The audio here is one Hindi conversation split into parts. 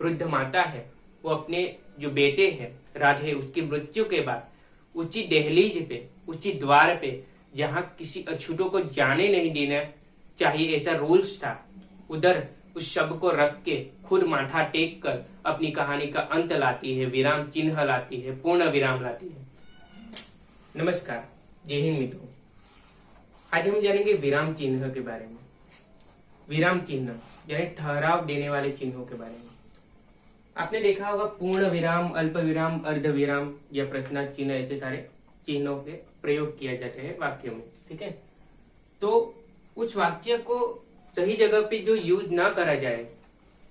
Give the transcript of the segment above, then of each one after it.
वृद्ध माता है वो अपने जो बेटे हैं राधे उसकी मृत्यु के बाद उसी दहलीज पे, उसी द्वार पे जहाँ किसी अछूतों को जाने नहीं देना चाहिए ऐसा रूल्स था, उधर उस शब को रख के खुद माथा टेक कर अपनी कहानी का अंत लाती है, विराम चिन्ह लाती है, पूर्ण विराम लाती है। नमस्कार, जय हिंद मित्रों। आज हम जानेंगे विराम चिन्ह के बारे में। विराम चिन्ह यानी ठहराव देने वाले चिन्हों के बारे में। आपने देखा होगा पूर्ण विराम, अल्प विराम, अर्ध विराम या प्रश्नार्थ चिन्ह, ऐसे सारे चिन्हों के प्रयोग किया जाते हैं वाक्यों में। ठीक है, तो उस वाक्य को सही जगह पे जो यूज ना करा जाए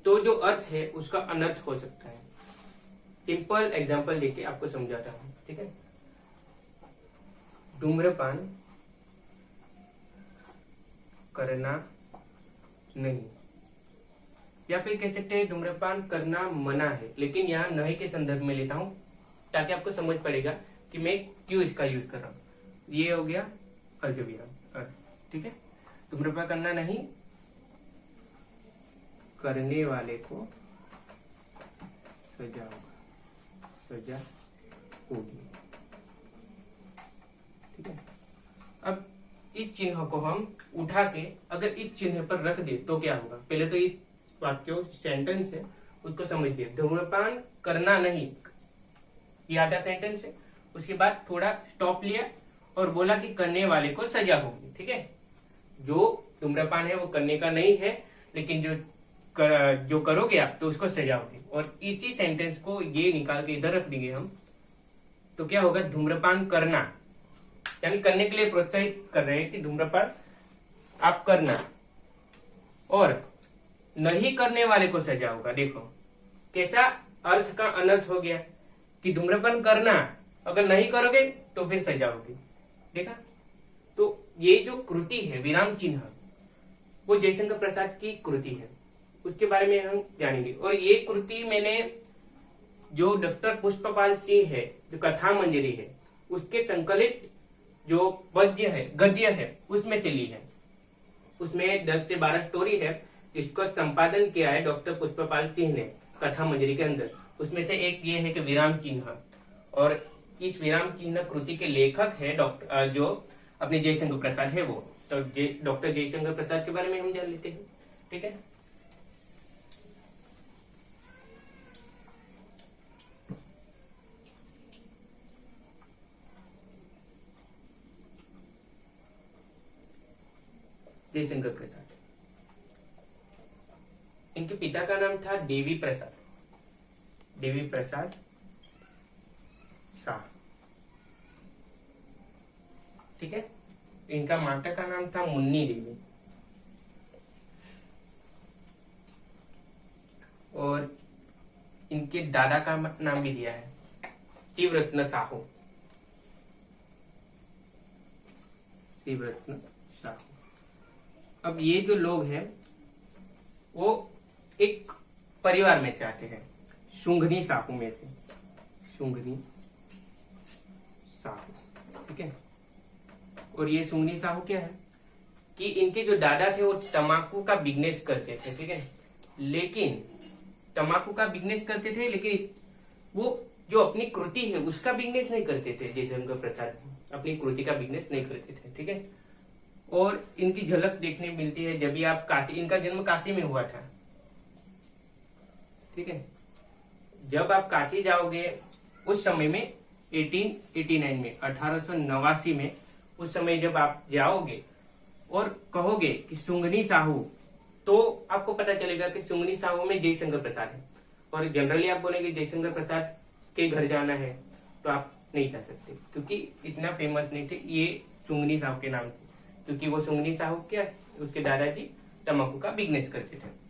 तो जो अर्थ है उसका अनर्थ हो सकता है। सिंपल एग्जांपल लेके आपको समझाता हूँ। ठीक है, धूम्रपान करना नहीं, या फिर कह सकते हैं धूम्रपान करना मना है, लेकिन यहाँ नहीं के संदर्भ में लेता हूँ ताकि आपको समझ पड़ेगा कि मैं क्यों इसका यूज कर रहा हूँ। ये हो गया अर्धविराम। ठीक है, धूम्रपान करना नहीं, करने वाले को सजा होगा, सजा होगी। ठीक है, अब इस चिन्ह को हम उठा के अगर इस चिन्ह पर रख दे तो क्या होगा। पहले तो इस वाक्य सेंटेंस है उसको समझिए। धूम्रपान करना नहीं, ये आधा सेंटेंस है। उसके बाद थोड़ा स्टॉप लिया और बोला कि करने वाले को सजा होगी। ठीक है, जो धूम्रपान है वो करने का नहीं है, लेकिन जो करोगे आप तो उसको सजा होगी। और इसी सेंटेंस को ये निकाल के इधर रख देंगे हम तो क्या होगा, धूम्रपान करना यानी करने के लिए प्रोत्साहित कर रहे हैं कि धूम्रपान आप करना, और नहीं करने वाले को सजा होगा। देखो कैसा अर्थ का अनर्थ हो गया कि धूम्रपान करना, अगर नहीं करोगे तो फिर सजा होगी। देखा, तो ये जो कृति है विराम चिन्ह वो जयशंकर प्रसाद की कृति है, उसके बारे में हम जानेंगे। और ये कृति मैंने जो डॉक्टर पुष्पपाल सिंह है, जो कथा मंजरी है, उसके संकलित जो गद्य है उसमें से ली है। उसमें 10 से 12 स्टोरी है, इसको संपादन किया है डॉक्टर पुष्पपाल सिंह ने कथा मंजरी के अंदर। उसमें से एक ये है कि विराम चिन्ह, और इस विराम चिन्ह कृति के लेखक है डॉक्टर जो अपने जयशंकर प्रसाद है वो। तो डॉक्टर जयशंकर प्रसाद के बारे में हम जान लेते हैं। ठीक है, जयशंकर प्रसाद, इनके पिता का नाम था देवी प्रसाद शाह। ठीक है, इनका माता का नाम था मुन्नी देवी, और इनके दादा का नाम भी दिया है शिवरत्न साहू। शिवरत्न साहू। अब ये जो लोग हैं वो एक परिवार में से आते हैं, शुंघनी साहू में से, शुंघनी साहू। ठीक है, और ये शुंघनी साहू क्या है कि इनके जो दादा थे वो तंबाकू का बिजनेस करते थे। ठीक है, लेकिन तंबाकू का बिजनेस करते थे, लेकिन वो जो अपनी कृति है उसका बिजनेस नहीं करते थे। जयशंकर प्रसाद अपनी कृति का बिजनेस नहीं करते थे। ठीक है, और इनकी झलक देखने मिलती है जब भी आप काशी, इनका जन्म काशी में हुआ था। ठीक है, जब आप काशी जाओगे उस समय में 1889 में, 1889 में, उस समय जब आप जाओगे और कहोगे कि शुंघनी साहू, तो आपको पता चलेगा कि शुंघनी साहू में जयशंकर प्रसाद है। और जनरली आप बोलेंगे जयशंकर प्रसाद के घर जाना है तो आप नहीं जा सकते, क्योंकि इतना फेमस नहीं थे ये शुंघनी साहू के नाम से, क्योंकि वो शुंघनी साहू क्या, उसके दादाजी तंबाकू का बिजनेस करते थे।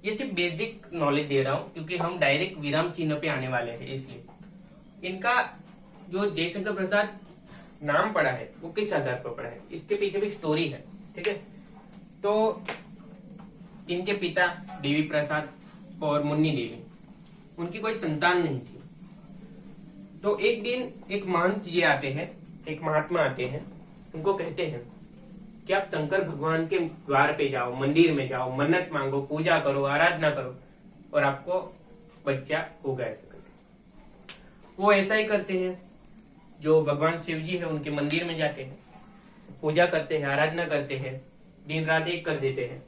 ये सिर्फ बेसिक नॉलेज दे रहा हूँ क्योंकि हम डायरेक्ट विराम चिन्ह पे आने वाले हैं, इसलिए। इनका जो जयशंकर प्रसाद नाम पड़ा है वो किस आधार पर पड़ा है, इसके पीछे भी स्टोरी है। ठीक है, तो इनके पिता देवी प्रसाद और मुन्नी देवी, उनकी कोई संतान नहीं थी। तो एक दिन एक महंत जी आते हैं, एक महात्मा आते हैं, उनको कहते हैं कि आप शंकर भगवान के द्वार पे जाओ, मंदिर में जाओ, मन्नत मांगो, पूजा करो, आराधना करो, और आपको बच्चा होगा ऐसा करके। वो ऐसा ही करते हैं, जो भगवान शिव जी है उनके मंदिर में जाते हैं, पूजा करते हैं, आराधना करते हैं, दिन रात एक कर देते हैं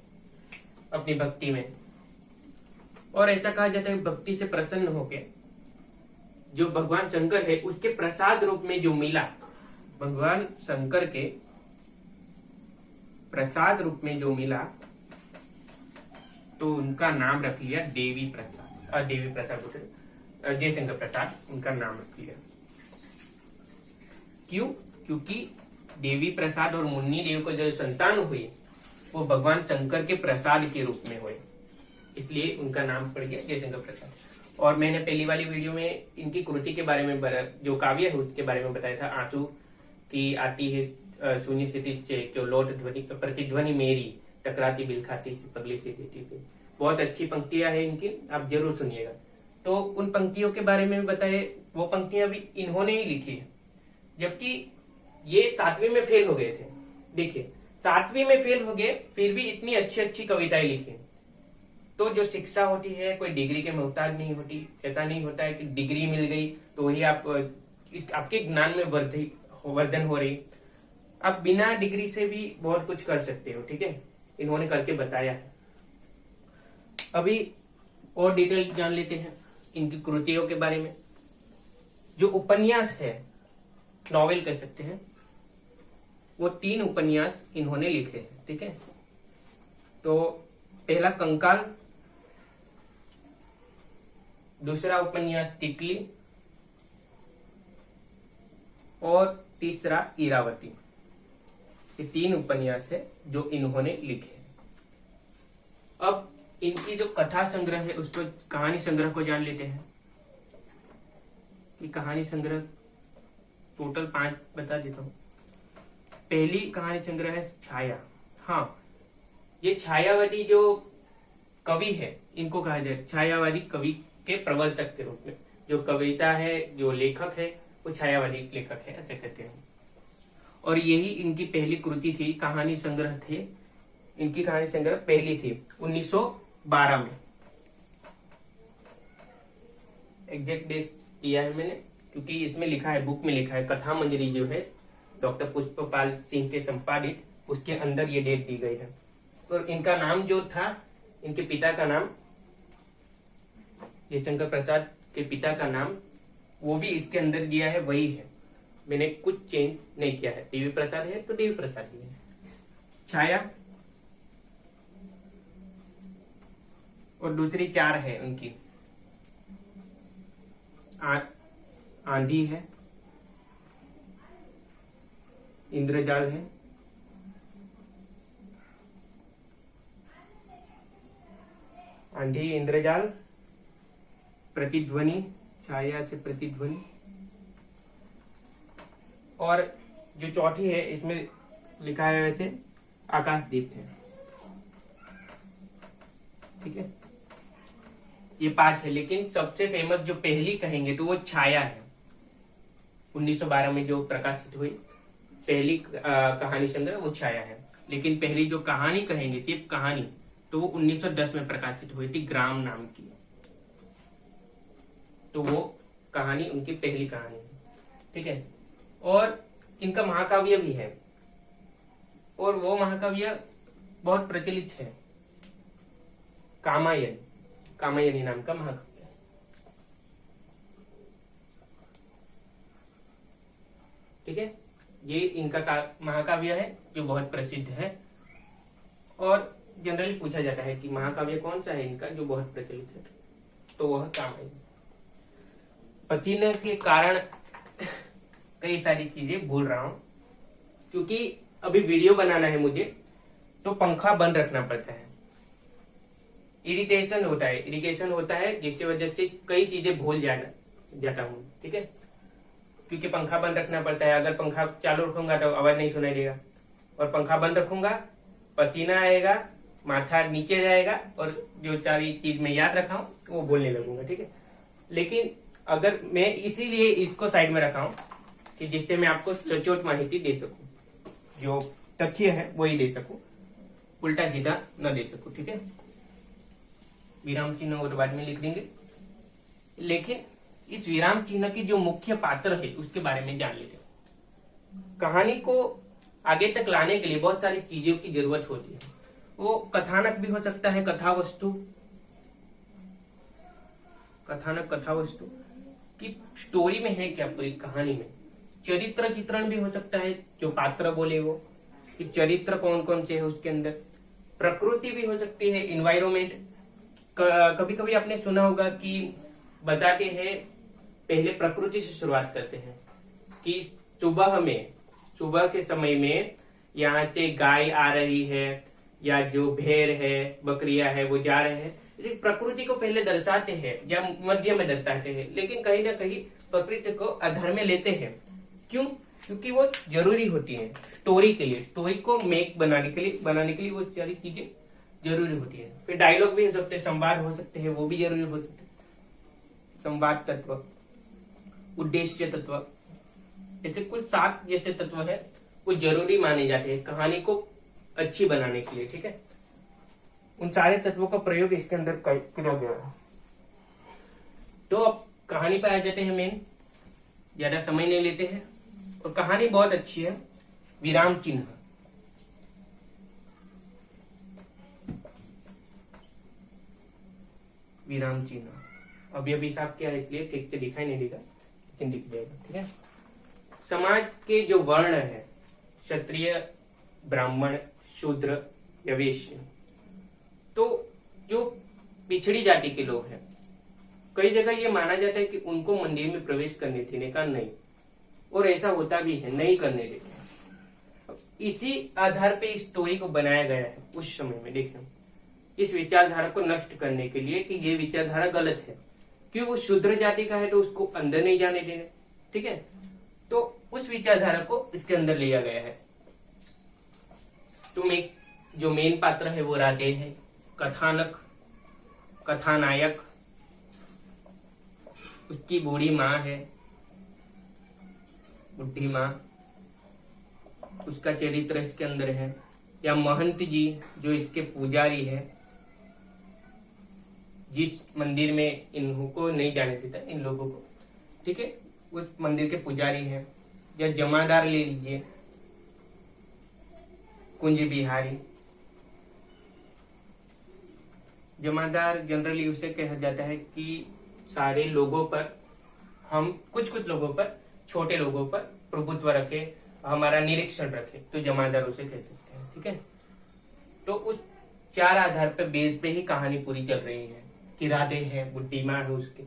अपनी भक्ति में। और ऐसा कहा जाता है भक्ति से प्रसन्न होके जो भगवान शंकर है उसके प्रसाद रूप में जो मिला, भगवान शंकर के प्रसाद रूप में जो मिला, तो उनका नाम रख लिया देवी प्रसाद। देवी प्रसाद बोलते, जयशंकर प्रसाद उनका नाम रख लिया। क्यों? क्योंकि देवी प्रसाद और मुन्नी देव को जो संतान हुई वो भगवान शंकर के प्रसाद के रूप में हुए, इसलिए उनका नाम पड़ गया जयशंकर प्रसाद। और मैंने पहली वाली वीडियो में इनकी कृति के बारे में, जो काव्य है उसके बारे में बताया था। आंसू की आती है शून्य स्थिति जो लौट ध्वनि प्रतिध्वनि मेरी, टकराती बिल खाती पगली से देती थी। बहुत अच्छी पंक्तियां हैं इनकी, आप जरूर सुनिएगा। तो उन पंक्तियों के बारे में बताए, वो पंक्तियां भी इन्होंने ही लिखी है, जबकि ये 7वीं में फेल हो गए थे। देखिए 7वीं में फेल हो गए, फिर भी इतनी अच्छी अच्छी कविताएं लिखी। तो जो शिक्षा होती है कोई डिग्री के मोहताज नहीं होती। ऐसा नहीं होता है कि डिग्री मिल गई तो वही आपके ज्ञान में वर्धन हो रही। आप बिना डिग्री से भी बहुत कुछ कर सकते हो, ठीक है, इन्होंने करके बताया है। अभी और डिटेल जान लेते हैं इनकी कृतियों के बारे में। जो उपन्यास है, नॉवेल कह सकते हैं, वो 3 उपन्यास इन्होंने लिखे हैं, ठीक है। तो पहला कंकाल, दूसरा उपन्यास तितली और तीसरा इरावती। ये 3 उपन्यास है जो इन्होंने लिखे। अब इनकी जो कथा संग्रह है उसको, कहानी संग्रह को जान लेते हैं कि कहानी संग्रह टोटल 5 बता देता हूँ। पहली कहानी संग्रह है छाया। हाँ, ये छायावादी जो कवि है इनको कहा जाए छायावादी कवि के प्रवर्तक के रूप में। जो कविता है, जो लेखक है वो छायावादी लेखक है, ऐसे कहते हैं। और यही इनकी पहली कृति थी, कहानी संग्रह थे। इनकी कहानी संग्रह पहली थी 1912 में। एग्जैक्ट डेट दिया है मैंने क्योंकि इसमें लिखा है, बुक में लिखा है, कथा मंजरी जो है डॉक्टर पुष्पपाल सिंह के संपादित, उसके अंदर ये डेट दी गई है। और इनका नाम जो था, इनके पिता का नाम, जयशंकर प्रसाद के पिता का नाम, वो भी इसके अंदर दिया है, वही है। मैंने कुछ चेंज नहीं किया है। देवी प्रसाद है तो देवी प्रसाद ही है। छाया और दूसरी 4 है उनकी, आंधी है, इंद्रजाल है, आंधी, इंद्रजाल, प्रतिध्वनि, छाया से प्रतिध्वनि, और जो चौथी है इसमें लिखा है वैसे आकाशदीप है, ठीक है। ये 5 है, लेकिन सबसे फेमस जो पहली कहेंगे तो वो छाया है। 1912 में जो प्रकाशित हुई पहली कहानी संग्रह वो छाया है। लेकिन पहली जो कहानी कहेंगे, सिर्फ कहानी, तो वो 1910 में प्रकाशित हुई थी, ग्राम नाम की। तो वो कहानी उनकी पहली कहानी है, ठीक है। और इनका महाकाव्य भी है, और वो महाकाव्य बहुत प्रचलित है, कामायन, कामायनी नाम का महाकाव्य है, ठीक है। ये इनका महाकाव्य है जो बहुत प्रसिद्ध है। और जनरली पूछा जाता है कि महाकाव्य कौन सा है इनका जो बहुत प्रचलित है, तो वह कामायनी। पसीने के कारण कई सारी चीजें भूल रहा हूं, क्योंकि अभी वीडियो बनाना है मुझे, तो पंखा बंद रखना पड़ता है। इरिटेशन होता है, इरिटेशन होता है, जिसकी वजह से कई चीजें भूल जाता हूँ, ठीक है। क्योंकि पंखा बंद रखना पड़ता है। अगर पंखा चालू रखूंगा तो आवाज नहीं सुनाई देगा, और पंखा बंद रखूंगा पसीना आएगा, माथा नीचे जाएगा, और जो सारी चीज मैं याद रखा हूँ वो बोलने लगूंगा, ठीक है। लेकिन अगर मैं इसीलिए इसको साइड में रखा हूँ कि जिससे मैं आपको सचोट माहिती दे सकूं, जो तथ्य है वही दे सकूं, उल्टा सीधा न दे सकूं, ठीक है। विराम चिन्ह और बाद में लिख देंगे। लेकिन इस विराम चिन्ह की जो मुख्य पात्र है उसके बारे में जान लेते हैं। कहानी को आगे तक लाने के लिए बहुत सारी चीजों की जरूरत होती है। वो कथानक भी हो सकता है, कथा वस्तु, कथानक कथा वस्तु की स्टोरी में है क्या, पूरी कहानी में। चरित्र चित्रण भी हो सकता है, जो पात्र बोले वो, कि चरित्र कौन कौन से है उसके अंदर। प्रकृति भी हो सकती है, इन्वायरमेंट। कभी कभी आपने सुना होगा कि बताते हैं, पहले प्रकृति से शुरुआत करते हैं कि सुबह के समय में यहाँ से गाय आ रही है या जो भेड़ है, बकरियां है, वो जा रहे हैं। प्रकृति को पहले दर्शाते हैं या मध्य में दर्शाते हैं, लेकिन कहीं ना कहीं प्रकृति को आधार में लेते हैं। क्यों? क्योंकि वो जरूरी होती है स्टोरी के लिए, स्टोरी को मेक बनाने के लिए वो सारी चीजें जरूरी होती है। फिर डायलॉग भी हो सकते हैं, संवाद हो सकते हैं, वो भी जरूरी हो सकते हैं। संवाद तत्व, उद्देश्य तत्व, ऐसे कुल 7 जैसे तत्व है, वो जरूरी माने जाते हैं कहानी को अच्छी बनाने के लिए। ठीक है, उन सारे तत्वों का प्रयोग इसके अंदर किया गया है। तो अब कहानी पे आ जाते हैं मेन, ज्यादा समय नहीं लेते हैं। और कहानी बहुत अच्छी है। विराम चिन्ह, विराम चिन्ह अभी साफ किया है, इसलिए ठीक से दिखाई नहीं देगा, लेकिन दिख जाएगा। ठीक है, समाज के जो वर्ण है, क्षत्रिय, ब्राह्मण, शूद्र या वैश्य, तो जो पिछड़ी जाति के लोग हैं, कई जगह ये माना जाता है कि उनको मंदिर में प्रवेश करने देने का नहीं, और ऐसा होता भी है, नहीं करने देते हैं। इसी आधार पे इस स्टोरी को बनाया गया है उस समय में। देखें, इस विचारधारा को नष्ट करने के लिए कि ये विचारधारा गलत है, क्यों वो शूद्र जाति का है तो उसको अंदर नहीं जाने देने। ठीक है, तो उस विचारधारा को इसके अंदर लिया गया है। तो जो मेन पात्र है वो राधे है, कथानक, कथानायक, उसकी बूढ़ी माँ है, बुढ़ी माँ, उसका चरित्र इसके अंदर है। या महंत जी जो इसके पुजारी है, जिस मंदिर में इनको नहीं जाने देता इन लोगों को। ठीक है, उस मंदिर के पुजारी है। या जमादार ले लीजिए, कुंज बिहारी। जमादार जनरली उसे कहा जाता है कि सारे लोगों पर, हम कुछ लोगों पर, छोटे लोगों पर प्रभुत्व रखे, हमारा निरीक्षण रखे, तो जमादार उसे कह सकते हैं। ठीक है, तो उस 4 आधार पर बेस पे ही कहानी पूरी चल रही है कि राधे है, बुढ़ी माँ है उसके,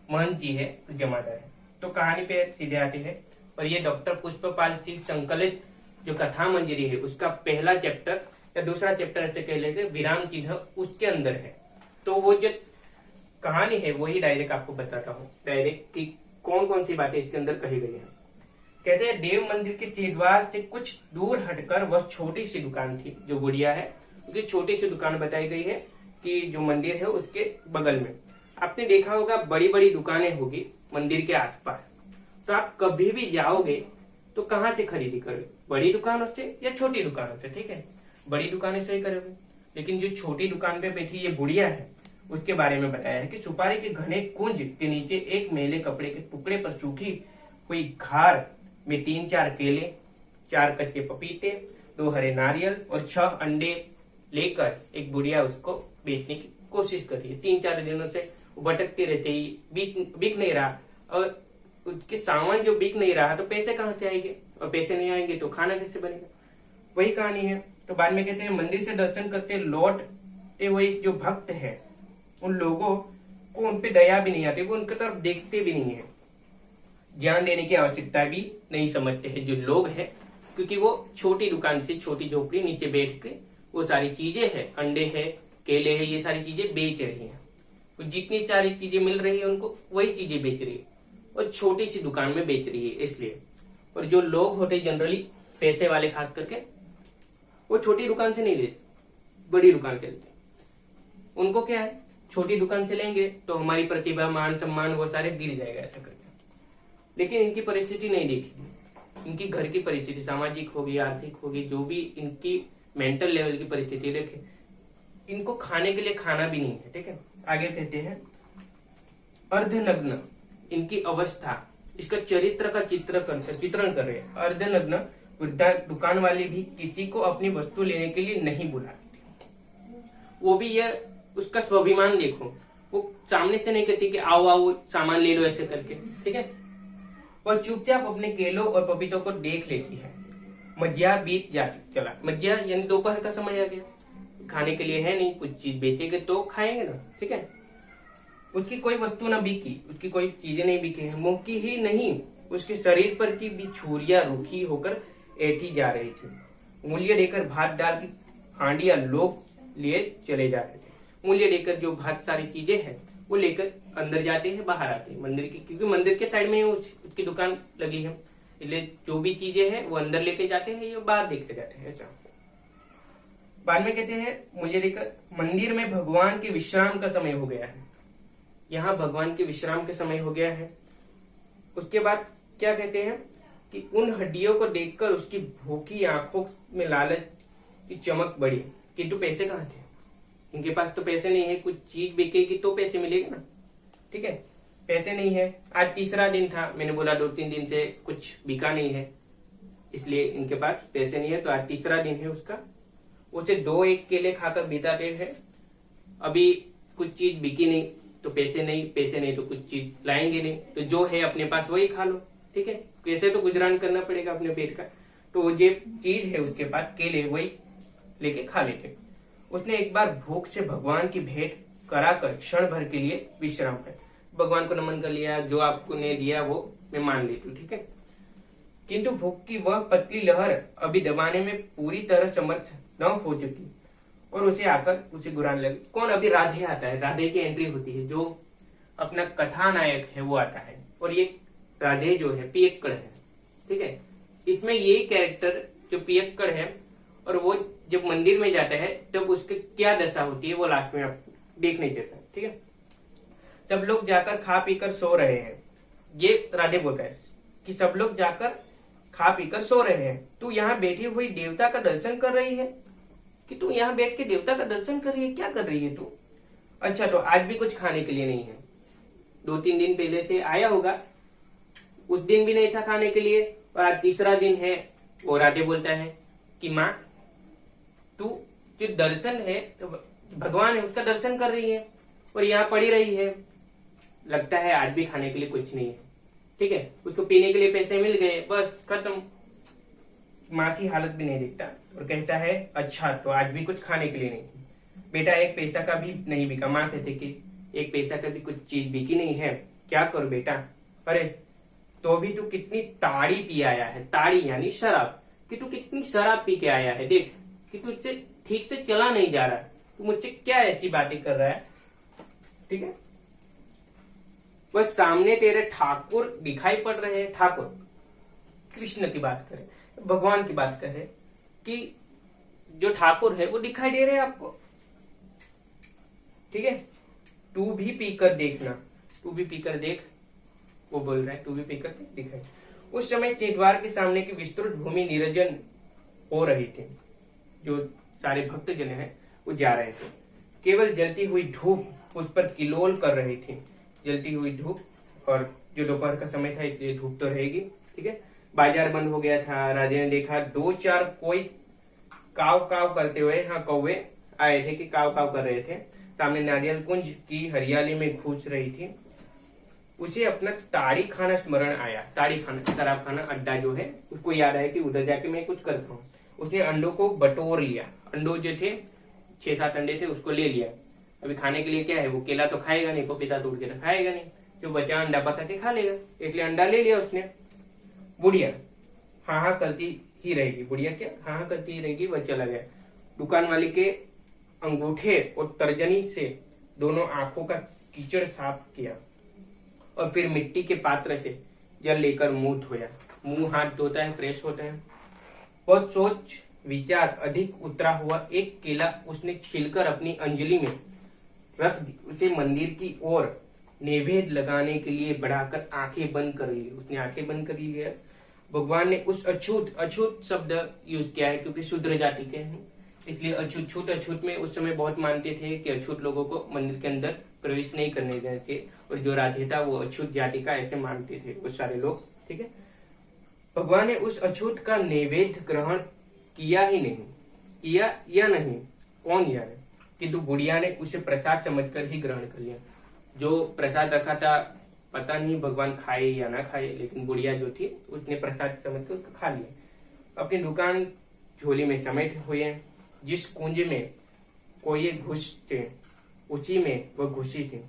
महंत जी है, तो जमादार है। तो कहानी पे सीधे आते हैं। और ये डॉक्टर पुष्पपाल सिंह संकलित जो कथा मंजरी है, उसका पहला चैप्टर या दूसरा चैप्टर ऐसे कह लेते, विराम चिन्ह, उसके अंदर है। तो वो जो कहानी है वही डायरेक्ट आपको बताता हूँ, डायरेक्ट कि कौन कौन सी बातें इसके अंदर कही गई हैं। कहते हैं, देव मंदिर के सिंहद्वार से कुछ दूर हटकर वह छोटी सी दुकान थी, जो गुड़िया है क्योंकि छोटी सी दुकान बताई गई है कि जो मंदिर है उसके बगल में। आपने देखा होगा बड़ी बड़ी दुकानें होगी मंदिर के आसपास, तो आप कभी भी जाओगे तो कहाँ से खरीदी करोगे, बड़ी दुकानों से या छोटी दुकानों से। ठीक है, बड़ी दुकानें से ही करोगे, लेकिन जो छोटी दुकान पे बैठी ये बुढ़िया है, उसके बारे में बताया है कि सुपारी के घने कुंज के नीचे एक मैले कपड़े के टुकड़े पर सूखी हुई घार में 3-4 केले, 4 कच्चे पपीते, 2 हरे नारियल और 6 अंडे लेकर एक बुढ़िया उसको बेचने की कोशिश कर रही है। 3-4 दिनों से भटकती रहती है, बिक नहीं रहा, और उसके सामान जो बिक नहीं रहा तो पैसे कहाँ से आएंगे, और पैसे नहीं आएंगे तो खाना कैसे बनेगा। वही कहानी है। तो बाद में कहते हैं, मंदिर से दर्शन करते लौटते वही जो भक्त है, उन लोगों को उन पे दया भी नहीं आती, वो उनकी तरफ देखते भी नहीं है, ध्यान देने की आवश्यकता भी नहीं समझते हैं जो लोग हैं, क्योंकि वो छोटी दुकान से छोटी झोपड़ी नीचे बैठ के वो सारी चीजें हैं, अंडे है, केले है, ये सारी चीजें बेच रही हैं। तो जितनी सारी चीजें मिल रही है उनको वही चीजें बेच रही है, और छोटी सी दुकान में बेच रही है इसलिए। और जो लोग होते जनरली पैसे वाले खास करके, वो छोटी दुकान से नहीं लेते, बड़ी दुकान से लेते। उनको क्या है, छोटी दुकान से लेंगे तो हमारी प्रतिभा, मान सम्मान वो सारे गिर जाएगा ऐसा करके। लेकिन इनकी परिस्थिति नहीं देखी, इनकी घर की परिस्थिति सामाजिक होगी, आर्थिक होगी, जो भी इनकी मेंटल लेवल की परिस्थिति देखे, इनको खाने के लिए खाना भी नहीं है। ठीक है, आगे कहते हैं अर्धनग्न इनकी अवस्था, इसका चरित्र का चित्रण कर रहे हैं। अर्धनग्न वृद्धा दुकान वाले भी किसी को अपनी वस्तु लेने के लिए नहीं बुलाते, वो भी यह उसका स्वाभिमान देखो, वो सामने से नहीं कहती कि आओ आओ सामान ले लो ऐसे करके, ठीक है। वह चुपचाप अपने केलों और पपीतों को देख लेती है। मध्या बीत जाती चला, मध्या यानी दोपहर का समय आ गया, खाने के लिए है नहीं, कुछ चीज बेचेंगे तो खाएंगे ना, ठीक है। उसकी कोई वस्तु न बिकी, उसकी कोई चीजें नहीं बिकी है, मुंह की ही नहीं उसके शरीर पर की भी छुरियां रूखी होकर ऐठी जा रही थी। मूल्य देकर भात डाल की हांडियां लोग लिए चले जा रहे थे। मूल्य देकर जो बहुत सारी चीजें हैं वो लेकर अंदर जाते हैं, बाहर आते हैं मंदिर की, क्योंकि मंदिर के साइड में उसकी दुकान लगी है, इसलिए जो भी चीजें हैं वो अंदर लेके जाते हैं या बाहर लेके जाते हैं, ऐसा। बाद में कहते हैं मूल्य देकर मंदिर में भगवान के विश्राम का समय हो गया है, यहाँ भगवान के विश्राम के समय हो गया है। उसके बाद क्या कहते हैं कि उन हड्डियों को देखकर उसकी भूखी आंखों में लालच की चमक बढ़ी, किंतु पैसे कहाँ थे, इनके पास तो पैसे नहीं है, कुछ चीज बिकेगी तो पैसे मिलेगा ना, ठीक है। पैसे नहीं है, आज तीसरा दिन था, मैंने बोला 2-3 दिन से कुछ बिका नहीं है, इसलिए इनके पास पैसे नहीं है, तो आज तीसरा दिन है उसका। उसे 2-1 केले खाकर बिताते हैं, अभी कुछ चीज बिकी नहीं तो पैसे नहीं तो कुछ चीज लाएंगे नहीं, तो जो है अपने पास वही खा लो, ठीक है। कैसे तो गुजरान करना पड़ेगा अपने पेट का, तो वो जो चीज है उसके पास केले वही लेके खा लेते। उसने एक बार भूख से भगवान की भेंट कराकर क्षण भर के लिए विश्राम है, भगवान को नमन कर लिया, जो आपको ने दिया वो मैं मान लेती हूँ, ठीक है। किंतु भूख की वह पतली लहर अभी दबाने में पूरी तरह समर्थ न हो चुकी और उसे आकर उसे गुरान लगी। कौन? अभी राधे आता है, राधे की एंट्री होती है, जो अपना कथानायक है वो आता है, और ये राधे जो है पियक्कड़ है, ठीक है। इसमें ये कैरेक्टर जो पियक्कड़ है और वो जब मंदिर में जाता है तब उसकी क्या दशा होती है वो लास्ट में आप देखने देता है, ठीक है। सब लोग जाकर खा पीकर सो रहे हैं, ये राधे बोलता है कि सब लोग जाकर खा पीकर सो रहे हैं, तू यहाँ बैठी हुई देवता का दर्शन कर रही है, कि तू यहाँ बैठ के देवता का दर्शन कर रही है, क्या कर रही है तू? अच्छा, तो आज भी कुछ खाने के लिए नहीं है, 2-3 दिन पहले से आया होगा, उस दिन भी नहीं था खाने के लिए, और आज तीसरा दिन है। और राधे बोलता है कि माँ तू जो दर्शन है तो भगवान है उसका दर्शन कर रही है और यहाँ पड़ी रही है, लगता है आज भी खाने के लिए कुछ नहीं है, ठीक है। उसको पीने के लिए पैसे मिल गए, बस खत्म। माँ की हालत भी नहीं दिखता और कहता है अच्छा तो आज भी कुछ खाने के लिए नहीं, बेटा 1 पैसा का भी नहीं बिका। माँ कहते कि 1 पैसा का भी कुछ चीज बिकी नहीं है, क्या करो बेटा? अरे तो भी तू कितनी ताड़ी पी आया है, ताड़ी यानी शराब, कि तू कितनी शराब पी के आया है, देख कि तुझसे ठीक से चला नहीं जा रहा, तू मुझसे क्या ऐसी बातें कर रहा है, ठीक है। बस सामने तेरे ठाकुर दिखाई पड़ रहे हैं, ठाकुर कृष्ण की बात करें, भगवान की बात करें, कि जो ठाकुर है वो दिखाई दे रहे हैं आपको, ठीक है। तू भी पीकर देखना, तू भी पीकर देख, वो बोल रहा है तू भी पीकर देख, दिखाई। उस समय चितवार के सामने की विस्तृत भूमि निरंजन हो रही थी, जो सारे भक्त जन हैं वो जा रहे थे, केवल जलती हुई धूप उस पर किलोल कर रही थी, जलती हुई धूप, और जो दोपहर का समय था इसलिए धूप तो रहेगी, ठीक है। बाजार बंद हो गया था। राजे ने देखा 2-4 कोई काव काव करते हुए, हाँ कौवे आए थे कि काव काव कर रहे थे, सामने नारियल कुंज की हरियाली में घुस रही थी। उसे अपना ताड़ी खाना स्मरण आया, ताड़ी खाना शराब खाना अड्डा जो है उसको याद आया कि उधर जाके मैं कुछ करता हूँ। उसने अंडों को बटोर लिया, अंडों जो थे 6-7 अंडे थे उसको ले लिया। अभी खाने के लिए क्या है, वो केला तो खाएगा नहीं, पपीता तोड़ के तो खाएगा नहीं, जो बचा अंडा पका के खा लेगा, इसलिए अंडा ले लिया उसने। बुढ़िया हाँ हाँ करती ही रहेगी, बुढ़िया क्या हाँ हाँ करती ही रहेगी, वह चला गया। दुकान वाली के अंगूठे और तर्जनी से दोनों आंखों का कीचड़ साफ किया और फिर मिट्टी के पात्र से जल लेकर मुंह धोया। मुंह हाथ धोता है, फ्रेश होता है। बहुत सोच विचार अधिक उतरा हुआ एक केला उसने छीलकर अपनी अंजलि में रख दी। उसे मंदिर की ओर नैवेद्य लगाने के लिए बढ़ाकर आंखें बंद कर ली। उसने आंखें बंद कर ली है। भगवान ने उस अछूत शब्द यूज किया है क्योंकि शूद्र जाति के हैं, इसलिए अछूत अछूत में उस समय बहुत मानते थे कि अछूत लोगों को मंदिर के अंदर प्रवेश नहीं करने देते, और जो राधे था वो अछूत जाति का ऐसे मानते थे वो सारे लोग। ठीक है, भगवान ने उस अछूत का नैवेद्य ग्रहण किया ही नहीं, किया या नहीं कौन जाने, किंतु बुढ़िया ने उसे प्रसाद समझकर ही ग्रहण कर लिया। जो प्रसाद रखा था पता नहीं भगवान खाए या ना खाए, लेकिन बुढ़िया जो थी उसने प्रसाद समझकर खा लिया। अपनी दुकान झोली में समेटे हुए जिस कुंज में कोई घुसते उसी में वह घुसी थी।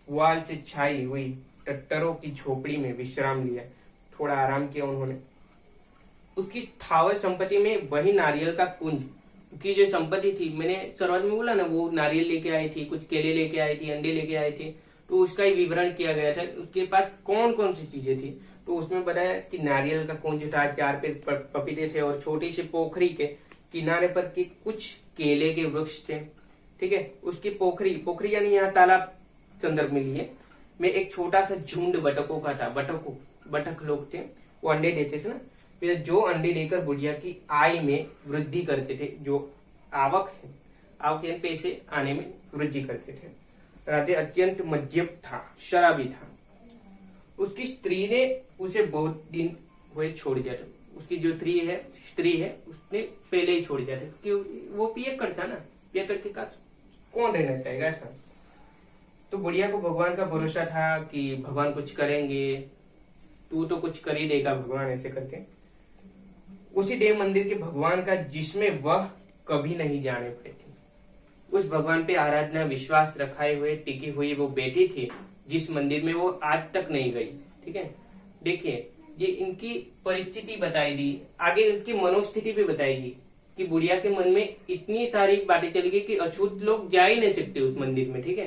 वाल से छाई हुई टट्टरों की झोपड़ी में विश्राम लिया, थोड़ा आराम किया उन्होंने। उसकी स्थावर संपत्ति में वही नारियल का कुंज, उसकी जो संपत्ति थी, मैंने शुरुआत में बोला ना, वो नारियल लेके आई थी, कुछ केले लेके आई थी, अंडे लेके आई थी, तो उसका ही विवरण किया गया था उसके पास कौन कौन सी चीजें थी। तो उसमें बताया कि नारियल का कुंज था, 4 पपीते थे, और छोटी सी पोखरी के किनारे पर के कुछ केले के वृक्ष थे। ठीक है, उसकी पोखरी यानी यहाँ तालाब संदर्भ में लिए में एक छोटा सा झुंड बतखों का था। बतख लोग थे, वो अंडे देते थे ना, फिर जो अंडे देकर बुढ़िया की आय में वृद्धि करते थे, जो आवक यानी पैसे आने में वृद्धि करते थे। राधे अत्यंत मद्यप था, शराबी था। उसकी स्त्री ने उसे बहुत दिन हुए छोड़ दिया था। उसकी जो स्त्री है उसने पहले ही छोड़ दिया था, क्योंकि वो पियक्कड़ था ना, पियक्कड़ के साथ कौन रहना चाहेगा ऐसा। तो बुढ़िया को भगवान का भरोसा था कि भगवान कुछ करेंगे, तू तो कुछ कर ही देगा भगवान, ऐसे करके उसी देव मंदिर के भगवान का जिसमें वह कभी नहीं जाने पाई थी, उस भगवान पे आराधना विश्वास रखाए हुए टिकी हुई वो बेटी थी, जिस मंदिर में वो आज तक नहीं गई। ठीक है, देखिए ये इनकी परिस्थिति बताई दी, आगे इनकी मनोस्थिति भी बताएगी कि बुढ़िया के मन में इतनी सारी बातें चली गई कि अछूत लोग जा ही नहीं सकते उस मंदिर में। ठीक है,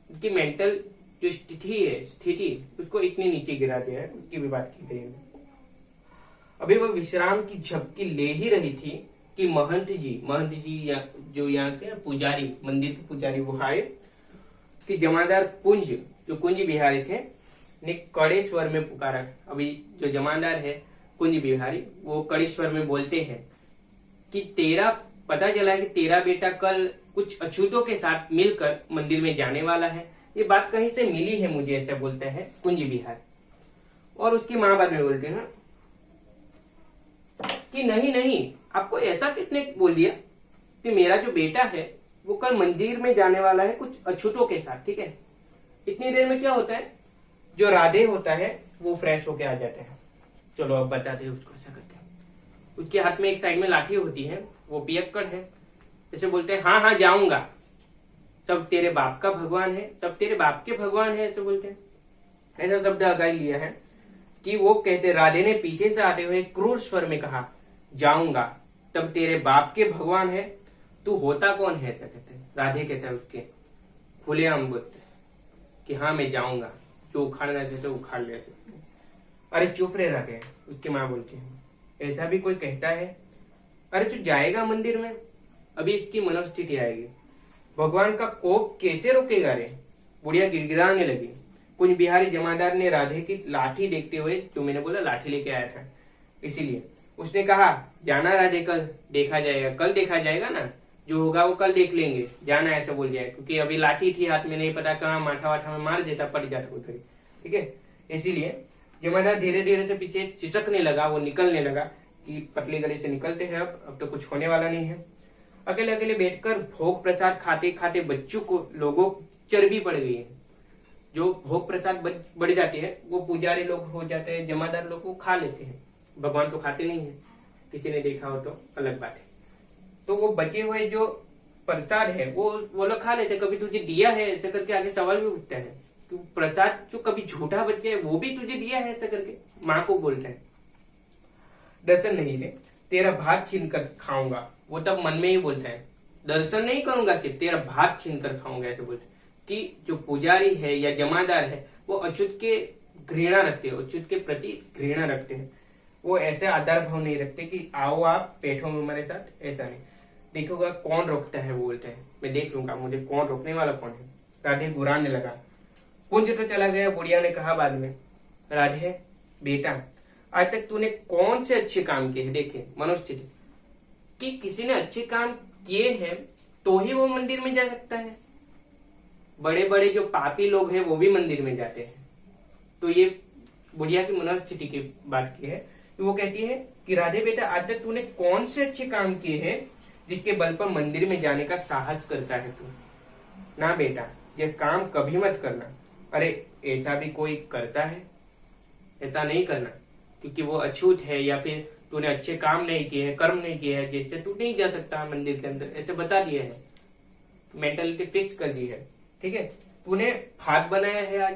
उनकी मेंटल जो स्थिति उसको इतनी नीचे गिरा दिया है, उसकी भी बात की गई है। अभी वह विश्राम की झपकी ले ही रही थी कि महंत जी जो यहाँ के पुजारी, मंदिर के पुजारी, वो आए कि जमादार जो कुंज बिहारी थे ने कड़े स्वर में पुकारा। अभी जो जमादार है कुंज बिहारी, वो कड़े स्वर में बोलते हैं कि तेरा पता चला है कि तेरा बेटा कल कुछ अछूतों के साथ मिलकर मंदिर में जाने वाला है। ये बात कहीं से मिली है मुझे, ऐसा बोलता है कुंज बिहारी। और उसकी माँ बाद में बोलते हैं कि नहीं, आपको ऐसा किसने बोल दिया कि मेरा जो बेटा है वो कल मंदिर में जाने वाला है कुछ अछूतों के साथ। ठीक है, इतनी देर में क्या होता है, जो राधे होता है वो फ्रेश होके आ जाते हैं। चलो अब बताते हैं उसको ऐसा करते हैं। उसके हाथ में एक साइड में लाठी होती है, वो पियक्कड़ है, जैसे बोलते हैं हाँ जाऊंगा, सब तेरे बाप का भगवान है, सब तेरे बाप के भगवान है, ऐसे बोलते हैं। ऐसा शब्द लगाई लिया है कि वो कहते, राधे ने पीछे से आते हुए क्रूर स्वर में कहा, जाऊंगा तब तेरे बाप के भगवान है, तू होता कौन है, ऐसा कहते हैं। राधे कहता है उसके खुलेआम बोलते कि हाँ मैं जाऊंगा, जो उखाड़ना चाहते उखाड़ ले सकते। अरे चुप रहे राधे, उसकी माँ बोलती है, ऐसा भी कोई कहता है, अरे तू जाएगा मंदिर में। अभी इसकी मनोस्थिति आएगी, भगवान का कोप कैसे रोकेगा रे। बुढ़िया गिड़गिड़ाने लगी। कुंज बिहारी जमादार ने राधे की लाठी देखते हुए, जो मैंने बोला लाठी लेके आया था इसीलिए, उसने कहा जाना राधे, कल देखा जाएगा ना, जो होगा वो कल देख लेंगे, जाना ऐसा बोल जाए, क्योंकि अभी लाठी थी हाथ में, नहीं पता कहाँ माथा वाठा में मार देता, पड़ जाता उधर। ठीक है, इसीलिए जमादार धीरे धीरे से पीछे सिसकने लगा, वो निकलने लगा कि पतली गली से निकलते हैं, अब तो कुछ होने वाला नहीं है। अकेले अकेले बैठकर भोग प्रसाद खाते खाते बच्चों को लोगों चर्बी पड़ गई है। जो भोग प्रसाद बढ़ जाती है वो पुजारी लोग हो जाते हैं, जमादार लोग वो खा लेते हैं, भगवान तो खाते नहीं है, किसी ने देखा हो तो अलग बात है। तो वो बचे हुए जो प्रसाद है वो लोग खा लेते। कभी तुझे दिया है ऐसा करके आगे सवाल भी उठता है, तो प्रसाद जो कभी झूठा बच गया वो भी तुझे दिया है ऐसा करके माँ को बोलता है। दर्शन नहीं ले, तेरा भात छीन कर खाऊंगा, वो तब मन में ही बोलता है, दर्शन नहीं करूंगा, सिर्फ तेरा भात छीन कर खाऊंगा, ऐसे बोलते कि जो पुजारी है या जमादार है वो अच्युत के घृणा रखते हैं, अच्युत के प्रति घृणा रखते हैं। वो ऐसे आधार भाव नहीं रखते कि आओ आप बैठो हमारे साथ, ऐसा नहीं। देखोगा कौन रोकता है, वो बोलता है मैं देख लूंगा, मुझे कौन रोकने वाला कौन है। राधे गुराने लगा। कुंज तो चला गया। बुढ़िया ने कहा बाद में, राधे बेटा आज तक तूने कौन से अच्छे काम किए हैं, देखे मनोस्थिति कि किसी ने अच्छे काम किए हैं तो ही वो मंदिर में जा सकता है। बड़े बड़े जो पापी लोग हैं वो भी मंदिर में जाते हैं। तो ये बुढ़िया की मनोस्थिति की बात की है कि वो कहती है कि राधे बेटा, आज तक तूने कौन से अच्छे काम किए हैं जिसके बल पर मंदिर में जाने का साहस करता है तू? ना बेटा, ये काम कभी मत करना। अरे ऐसा भी कोई करता है? ऐसा नहीं करना, क्योंकि वो अछूत है, या फिर तूने अच्छे काम नहीं किए हैं, कर्म नहीं किए हैं, जिससे तू नहीं जा सकता मंदिर के अंदर, ऐसे बता दिया है, मेंटालिटी फिक्स कर दी है। ठीक है, तूने भात बनाया है आज,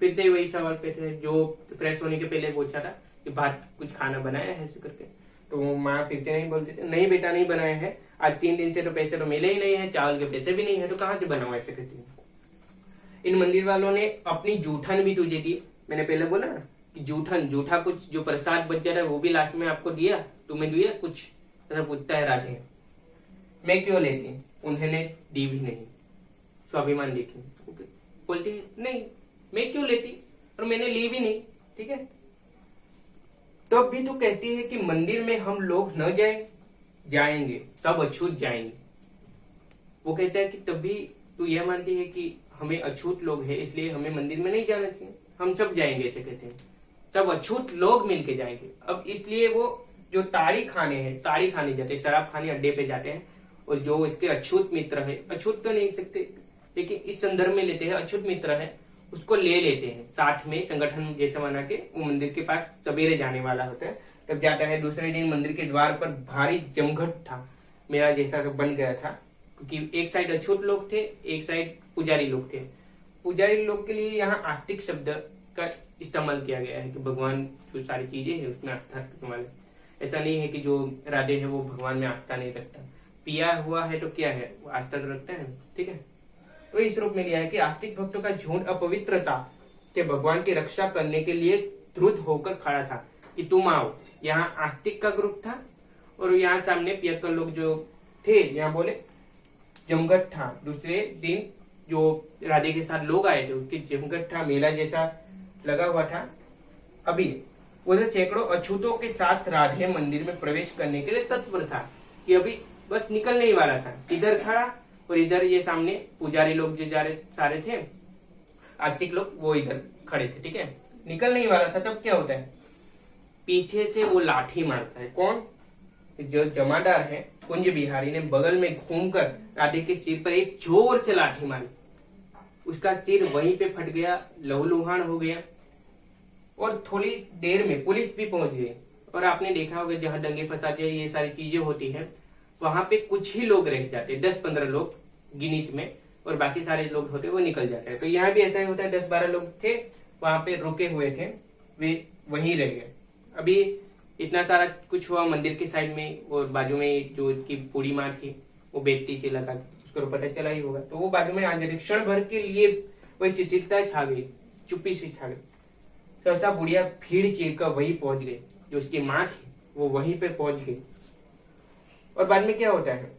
फिर से वही सवाल पे थे जो फ्रेश होने के पहले पूछा था कि भात कुछ खाना बनाया है ऐसे करके, तो माँ फिर से नहीं बोलती थी, नहीं बेटा नहीं बनाया है, आज 3 दिन से तो पैसे तो मिले ही नहीं है, चावल के पैसे भी नहीं है, तो कहाँ से बनाओ, ऐसे कहती है। इन मंदिर वालों ने अपनी जूठन भी तुझे दी। मैंने पहले बोला ना कि जूठा कुछ जो प्रसाद बच जा रहा है वो भी लास्ट में आपको दिया, तुम्हें दिया कुछ, ऐसा पूछता है राधे। मैं क्यों लेती? उन्होंने दी भी नहीं, स्वाभिमान देखी, बोलती है नहीं मैं क्यों लेती, और मैंने ली भी नहीं। ठीक है, तब भी तू कहती है कि मंदिर में हम लोग न जाएंगे, सब अछूत जाएंगे। वो कहता है कि तब भी तू यह मानती है कि हमें अछूत लोग हैं इसलिए हमें मंदिर में नहीं जाना चाहिए, हम सब जाएंगे, ऐसे कहते हैं, सब अछूत लोग मिलके जाएंगे। अब इसलिए वो जो ताड़ी खाने जाते हैं, शराब खाने अड्डे पे जाते हैं, और जो इसके अछूत मित्र है, अछूत तो नहीं सकते लेकिन इस संदर्भ में लेते हैं, अछूत मित्र है, उसको ले लेते हैं साथ में, संगठन जैसे माना के वो मंदिर के पास सवेरे जाने वाला होता है, तब जाता है। दूसरे दिन मंदिर के द्वार पर भारी जमघट था, मेरा जैसा बन गया था, क्योंकि एक साइड अछूत लोग थे, एक साइड पुजारी लोग थे। पुजारी लोग के लिए यहाँ आस्तिक शब्द का इस्तेमाल किया गया है कि भगवान जो सारी चीजें है उसमें आस्था रखने वाले। ऐसा नहीं है कि जो राधे है वो भगवान में आस्था नहीं रखता, पिया हुआ है तो क्या है, वो आस्था तो रखता है। ठीक है, तो इस रूप में लिया है कि आस्तिक भक्तों का झुंड अपवित्रता के भगवान की रक्षा करने के लिए द्रुत होकर खड़ा था कि तुम आओ। यहाँ आस्तिक का ग्रुप था और यहाँ सामने पियक्कर लोग जो थे, यहाँ बोले जमघट था। दूसरे दिन जो राधे के साथ लोग आए थे उसके जमघट था, मेला जैसा लगा हुआ था। अभी उधर सैकड़ों अछूतों के साथ राधे मंदिर में प्रवेश करने के लिए तत्पर था कि अभी बस निकलने ही वाला था, इधर खड़ा, और इधर ये सामने पुजारी लोग जो जा रहे सारे थे, आस्तिक लोग, वो इधर खड़े थे। ठीक है, निकलने ही वाला था, तब क्या होता है, पीछे से वो लाठी मारता है। कौन? जो जमादार है कुंज बिहारी ने बगल में घूमकर राधे के सिर पर एक जोर से लाठी मारी, उसका सिर वहीं पे फट गया, लहूलुहान हो गया, और थोड़ी देर में पुलिस भी पहुंच गई। और आपने देखा होगा जहाँ दंगे फसाद ये सारी चीजें होती है वहां पे कुछ ही लोग रह जाते, 10-15 लोग गिनित में, और बाकी सारे लोग होते वो निकल जाते हैं। तो यहाँ भी ऐसा ही होता है, 10-12 लोग थे वहां पे रुके हुए थे, वे वहीं रह गए। अभी इतना सारा कुछ हुआ मंदिर के साइड में, और बाजू में जो इसकी बूढ़ी माँ थी वो बेटी के लगा, उसको पता चला ही होगा, तो वो बाजू में आ जाती। क्षण भर के लिए वही शिथिलता छा गई, चुप्पी सी छा गई। सहसा बुढ़िया भीड़ चीर कर वही पहुंच गई, जो उसकी माँ थी वो वहीं पे पहुंच गई। और बाद में क्या होता है,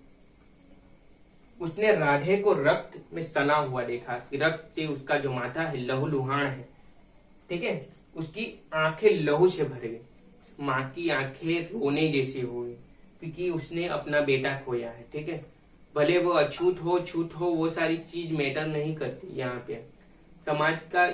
उसने राधे को रक्त में सना हुआ देखा कि रक्त से उसका जो माथा है लहूलुहान है। ठीक है, उसकी आंखें लहू से भर गई, माँ की आंखें रोने जैसी हो गई, क्योंकि उसने अपना बेटा खोया है। ठीक है, भले वो अछूत हो छूत हो, वो सारी चीज मैटर नहीं करती। यहाँ पे समाज का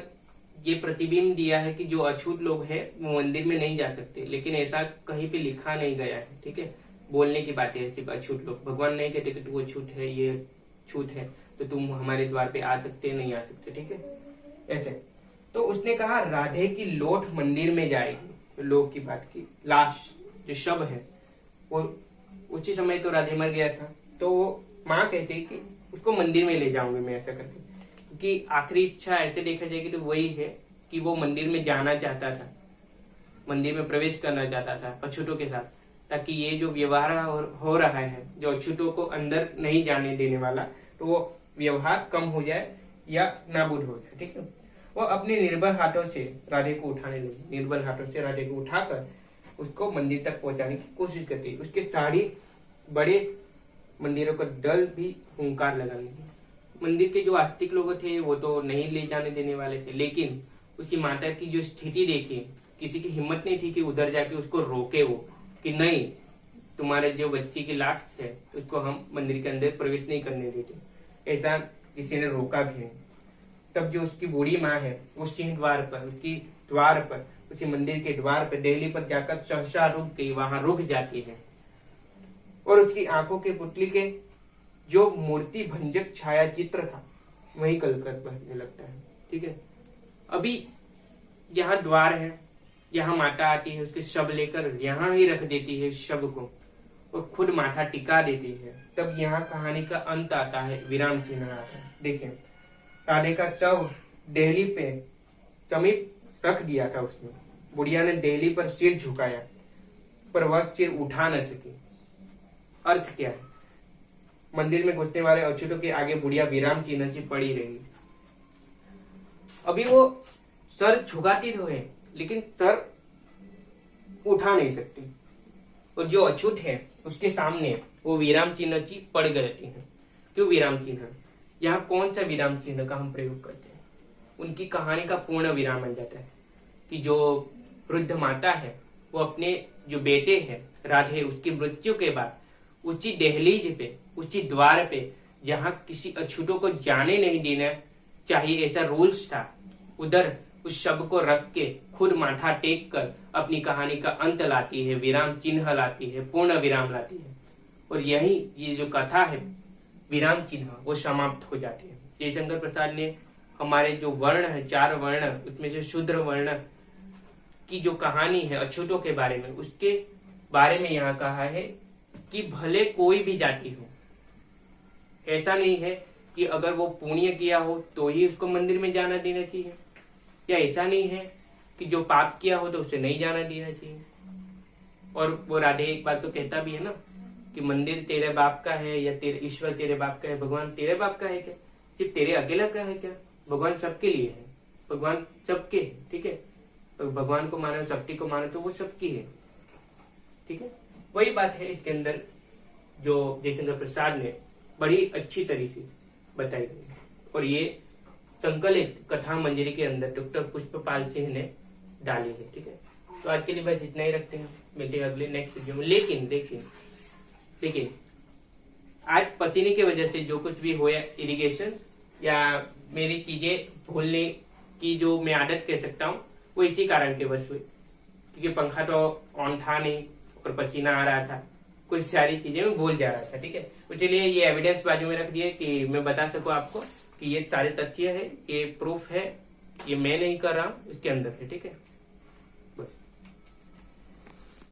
ये प्रतिबिंब दिया है कि जो अछूत लोग हैं वो मंदिर में नहीं जा सकते, लेकिन ऐसा कहीं पे लिखा नहीं गया है। ठीक है, बोलने की बातें है सिर्फ अछूत लोग, भगवान नहीं कहते कि तू अछूत है, ये छूत है तो तुम हमारे द्वार पे आ सकते नहीं आ सकते। ठीक है, ऐसे। तो उसने कहा राधे की लोट मंदिर में जाएगी। लोग की बात की, लाश जो शव है वो उसी समय तो राधे मर गया था, तो माँ कहती कि उसको मंदिर में ले जाऊंगी मैं, ऐसा करके, क्योंकि आखिरी इच्छा ऐसे देखा जाएगी तो वही है कि वो मंदिर में जाना चाहता था, मंदिर में प्रवेश करना चाहता था अछूतों के साथ, ताकि ये जो व्यवहार हो रहा है जो अछूतों को अंदर नहीं जाने देने वाला, तो वो व्यवहार कम हो जाए या नाबूद हो जाए। ठीक है, वो अपने निर्बल हाथों से राधे को उठाने लगी, निर्बल हाथों से राधे को उठाकर उसको मंदिर तक पहुंचाने की कोशिश करती है। उसके सारी बड़े मंदिरों का दल भी हुंकार लगाने लगे। मंदिर के जो आस्तिक लोग थे वो तो नहीं ले जाने देने वाले थे, लेकिन उसकी माता की जो स्थिति देखी, किसी की हिम्मत नहीं थी कि उधर जाके उसको रोके, वो कि नहीं तुम्हारे जो बच्ची की लाश है उसको हम मंदिर के अंदर प्रवेश नहीं करने देते, ऐसा किसी ने रोका भी है। तब जो उसकी बूढ़ी माँ है उस सिंह द्वार पर, उसकी द्वार पर, उसी मंदिर के द्वार पर देहली पर जाकर सहसा रुक गई, वहां रुक जाती है और उसकी आंखों के पुतली के जो मूर्ति भंजक छाया चित्र था वही कलकत बहने लगता है। ठीक है, अभी यहाँ द्वार है, यहाँ माता आती है, उसके शव लेकर यहाँ ही रख देती है शव को और खुद माथा टिका देती है। तब यहाँ कहानी का अंत आता है, विराम चिन्ह आता है। देखिए, राधे का शव देहली पे समीप रख दिया था उसने, बुढ़िया ने देहली पर सिर झुकाया पर वह सिर उठा न सकी। अर्थ क्या है? मंदिर में घुसने वाले अछूतों के आगे बुढ़िया विराम चिन्ह से पड़ी रही। अभी वो सर झुकाती तो है लेकिन सर उठा नहीं सकती, और जो अछूत है उसके सामने वो विराम चिन्ह की पड़ गई है। क्यों विराम चिन्ह? यहाँ कौन सा विराम चिन्ह का हम प्रयोग करते हैं? उनकी कहानी का पूर्ण विराम बन जाता है कि जो वृद्ध माता है वो अपने जो बेटे हैं राधे, उसकी मृत्यु के बाद उसी दहलीज पे, उसी द्वार पे जहाँ किसी अछूतों को जाने नहीं देना चाहिए ऐसा रूल्स था, उधर उस शव को रख के खुद माथा टेक कर अपनी कहानी का अंत लाती है, विराम चिन्ह लाती है, पूर्ण विराम लाती है। और यही ये जो कथा है विराम चिन्ह वो समाप्त हो जाती है। जयशंकर प्रसाद ने हमारे जो वर्ण है, 4 वर्ण, उसमें से शूद्र वर्ण की जो कहानी है अछूतों के बारे में, उसके बारे में यहाँ कहा है कि भले कोई भी जाति हो, ऐसा नहीं है कि अगर वो पुण्य किया हो तो ही उसको मंदिर में जाना देना चाहिए, या ऐसा नहीं है कि जो पाप किया हो तो उसे नहीं जाना देना चाहिए। और वो राधे एक बात तो कहता भी है ना कि मंदिर तेरे बाप का है या तेरे ईश्वर तेरे बाप का है, भगवान तेरे बाप का है क्या? सिर्फ तेरे अकेला का है क्या? भगवान सबके लिए है, भगवान सबके है। ठीक है, तो भगवान को मानो, शक्ति को मानो तो वो सबकी है। ठीक है, वही बात है इसके अंदर जो जयशंकर प्रसाद ने बड़ी अच्छी तरीके से बताई गई। और ये संकलित कथा मंजरी के अंदर डॉक्टर पुष्पपाल सिंह ने डाली है। ठीक है, तो आज के लिए बस इतना ही रखते हैं, मिलते हैं अगले नेक्स्ट वीडियो में। लेकिन आज पतिनी की वजह से जो कुछ भी होया, इरिगेशन या मेरी चीजें भूलने की जो मैं आदत कह सकता हूँ, वो इसी कारण के बस हुई, क्योंकि पंखा तो ऑन था नहीं और पसीना आ रहा था, कुछ सारी चीजें मैं भूल जा रहा था। ठीक है, तो चलिए ये एविडेंस बाजू में रख दिए कि मैं बता सकूं आपको कि ये सारे तथ्य है, ये प्रूफ है, ये मैं नहीं कर रहा हूँ, इसके अंदर है। ठीक है।